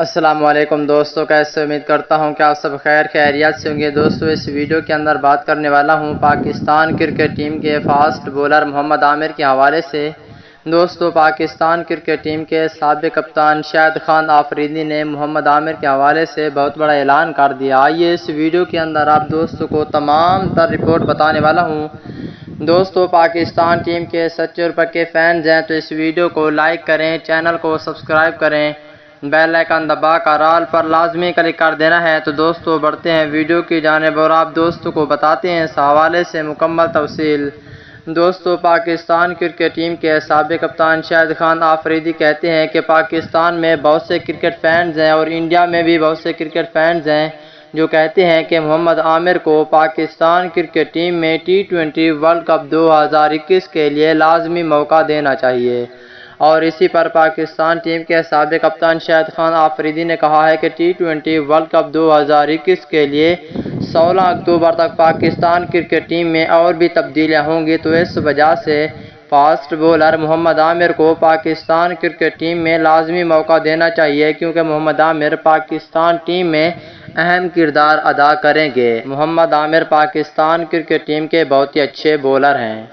السلام علیکم دوستو، کیسے امید کرتا ہوں کہ آپ سب خیریت سے ہوں گے۔ دوستو اس ویڈیو کے اندر بات کرنے والا ہوں پاکستان کرکٹ ٹیم کے فاسٹ بولر محمد عامر کے حوالے سے۔ دوستو پاکستان کرکٹ ٹیم کے سابق کپتان شاہد خان آفریدی نے محمد عامر کے حوالے سے بہت بڑا اعلان کر دیا۔ آئیے اس ویڈیو کے اندر آپ دوستوں کو تمام تر رپورٹ بتانے والا ہوں۔ دوستو پاکستان ٹیم کے سچے اور پکے فینز ہیں تو اس ویڈیو کو لائک کریں، چینل کو سبسکرائب کریں، بیل آئیکن دبا کر آل پر لازمی کلک کر دینا ہے۔ تو دوستو بڑھتے ہیں ویڈیو کی جانب اور آپ دوستوں کو بتاتے ہیں اس حوالے سے مکمل تفصیل۔ دوستو پاکستان کرکٹ ٹیم کے سابق کپتان شاہد خان آفریدی کہتے ہیں کہ پاکستان میں بہت سے کرکٹ فینز ہیں اور انڈیا میں بھی بہت سے کرکٹ فینز ہیں جو کہتے ہیں کہ محمد عامر کو پاکستان کرکٹ ٹیم میں T20 ورلڈ کپ 2021 کے لیے لازمی موقع دینا چاہیے۔ اور اسی پر پاکستان ٹیم کے سابق کپتان شاہد خان آفریدی نے کہا ہے کہ T20 ورلڈ کپ 2021 کے لیے 16 اکتوبر تک پاکستان کرکٹ ٹیم میں اور بھی تبدیلیاں ہوں گی، تو اس وجہ سے فاسٹ بولر محمد عامر کو پاکستان کرکٹ ٹیم میں لازمی موقع دینا چاہیے، کیونکہ محمد عامر پاکستان ٹیم میں اہم کردار ادا کریں گے۔ محمد عامر پاکستان کرکٹ ٹیم کے بہت ہی اچھے بولر ہیں۔